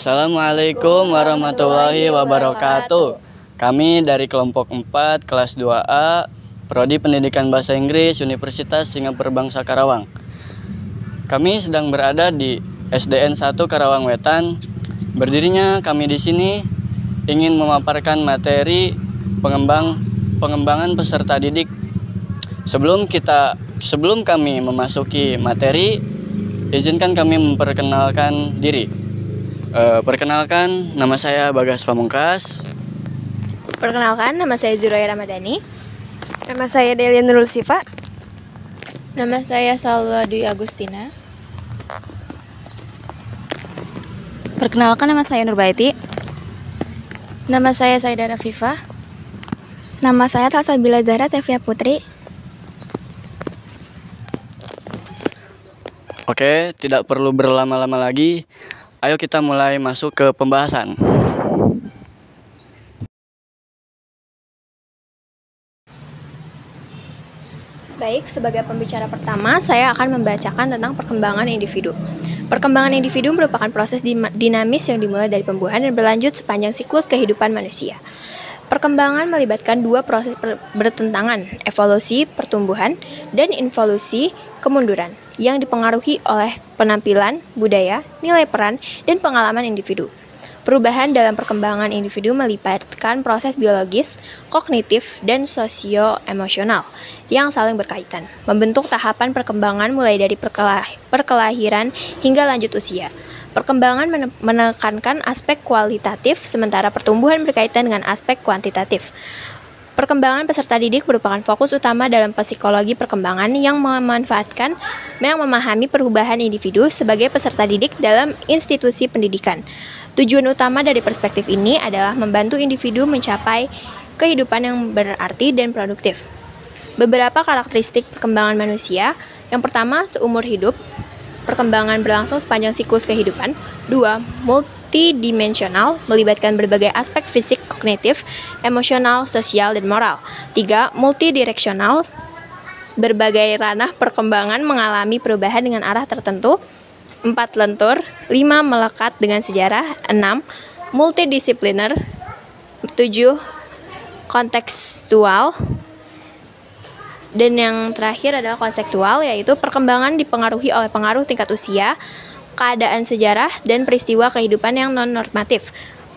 Assalamualaikum warahmatullahi wabarakatuh. Kami dari kelompok 4 kelas 2A Prodi Pendidikan Bahasa Inggris Universitas Singapura Bangsa Karawang. Kami sedang berada di SDN 1 Karawang Wetan. Berdirinya kami di sini ingin memaparkan materi pengembangan peserta didik. Sebelum kami memasuki materi, izinkan kami memperkenalkan diri. Perkenalkan, nama saya Bagas Pamungkas. Perkenalkan, nama saya Zuraya Ramadhani. Nama saya Delia Nurul Sifa. Nama saya Salwa Dwi Agustina. Perkenalkan, nama saya Nurbaiti. Nama saya Saidara Fifa. Nama saya Salsabila Zahra Tevia Putri. Oke, tidak perlu berlama-lama lagi. Ayo kita mulai masuk ke pembahasan. Baik, sebagai pembicara pertama, saya akan membacakan tentang perkembangan individu. Perkembangan individu merupakan proses dinamis yang dimulai dari pembuahan dan berlanjut sepanjang siklus kehidupan manusia. Perkembangan melibatkan dua proses bertentangan, evolusi pertumbuhan dan involusi kemunduran, yang dipengaruhi oleh penampilan, budaya, nilai peran, dan pengalaman individu. Perubahan dalam perkembangan individu melibatkan proses biologis, kognitif, dan sosio-emosional yang saling berkaitan, membentuk tahapan perkembangan mulai dari perkelahiran hingga lanjut usia. Perkembangan menekankan aspek kualitatif, sementara pertumbuhan berkaitan dengan aspek kuantitatif. Perkembangan peserta didik merupakan fokus utama dalam psikologi perkembangan yang memahami perubahan individu sebagai peserta didik dalam institusi pendidikan. Tujuan utama dari perspektif ini adalah membantu individu mencapai kehidupan yang berarti dan produktif. Beberapa karakteristik perkembangan manusia. Yang pertama, seumur hidup. Perkembangan berlangsung sepanjang siklus kehidupan. 2. Multidimensional, melibatkan berbagai aspek fisik, kognitif, emosional, sosial, dan moral. 3. Multidireksional, berbagai ranah perkembangan mengalami perubahan dengan arah tertentu. 4. Lentur. 5. Melekat dengan sejarah. 6. Multidisipliner. 7. Kontekstual. Dan yang terakhir adalah konseptual, yaitu perkembangan dipengaruhi oleh pengaruh tingkat usia, keadaan sejarah, dan peristiwa kehidupan yang non-normatif.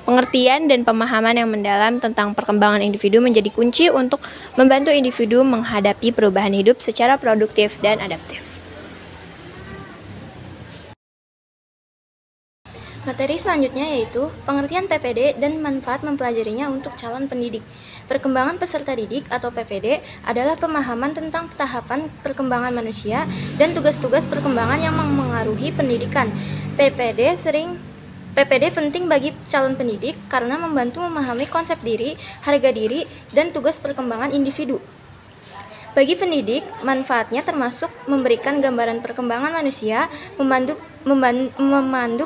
Pengertian dan pemahaman yang mendalam tentang perkembangan individu menjadi kunci untuk membantu individu menghadapi perubahan hidup secara produktif dan adaptif. Materi selanjutnya yaitu pengertian PPD dan manfaat mempelajarinya untuk calon pendidik. Perkembangan peserta didik atau PPD adalah pemahaman tentang tahapan perkembangan manusia dan tugas-tugas perkembangan yang mengaruhi pendidikan. PPD penting bagi calon pendidik karena membantu memahami konsep diri, harga diri, dan tugas perkembangan individu. Bagi pendidik, manfaatnya termasuk memberikan gambaran perkembangan manusia, memandu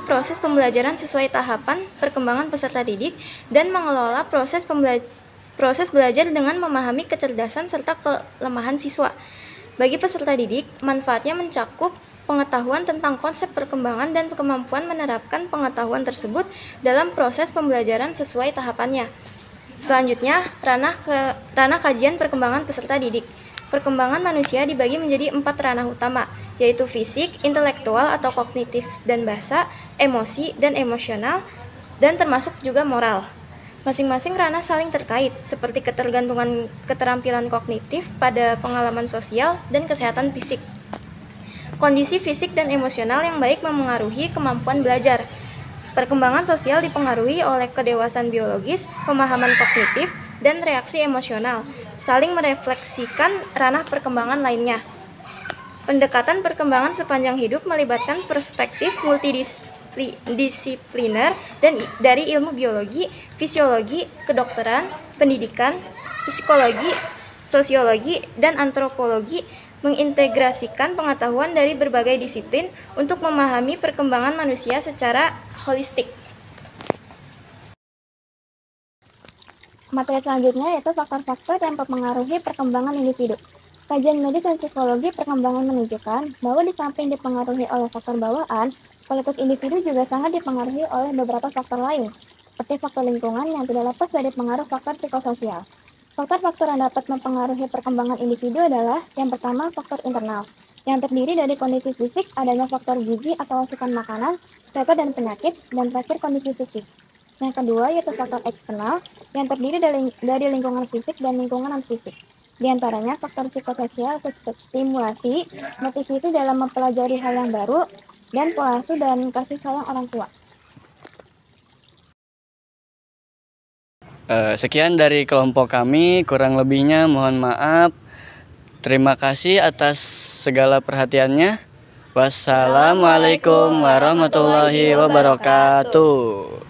proses pembelajaran sesuai tahapan perkembangan peserta didik, dan mengelola proses belajar dengan memahami kecerdasan serta kelemahan siswa. Bagi peserta didik, manfaatnya mencakup pengetahuan tentang konsep perkembangan dan kemampuan menerapkan pengetahuan tersebut dalam proses pembelajaran sesuai tahapannya. Selanjutnya, ranah kajian perkembangan peserta didik. Perkembangan manusia dibagi menjadi 4 ranah utama, yaitu fisik, intelektual atau kognitif dan bahasa, emosi dan emosional, dan termasuk juga moral. Masing-masing ranah saling terkait, seperti ketergantungan keterampilan kognitif pada pengalaman sosial dan kesehatan fisik. Kondisi fisik dan emosional yang baik memengaruhi kemampuan belajar. Perkembangan sosial dipengaruhi oleh kedewasaan biologis, pemahaman kognitif, dan reaksi emosional, saling merefleksikan ranah perkembangan lainnya. Pendekatan perkembangan sepanjang hidup melibatkan perspektif multidisipliner dan dari ilmu biologi, fisiologi, kedokteran, pendidikan, psikologi, sosiologi, dan antropologi, mengintegrasikan pengetahuan dari berbagai disiplin untuk memahami perkembangan manusia secara holistik. Materi selanjutnya yaitu faktor-faktor yang mempengaruhi perkembangan individu. Kajian medis dan psikologi perkembangan menunjukkan bahwa di samping dipengaruhi oleh faktor bawaan, kualitas individu juga sangat dipengaruhi oleh beberapa faktor lain, seperti faktor lingkungan yang tidak lepas dari pengaruh faktor psikososial. Faktor-faktor yang dapat mempengaruhi perkembangan individu adalah yang pertama faktor internal, yang terdiri dari kondisi fisik, adanya faktor gizi atau asupan makanan, stress dan penyakit, dan terakhir kondisi psikis. Yang kedua yaitu faktor eksternal, yang terdiri dari lingkungan fisik dan lingkungan non-fisik. Di antaranya faktor psikososial seperti stimulasi, motivasi dalam mempelajari hal yang baru, dan pola asuh dan kasih sayang orang tua. Sekian dari kelompok kami, kurang lebihnya mohon maaf. Terima kasih atas segala perhatiannya. Wassalamualaikum warahmatullahi wabarakatuh.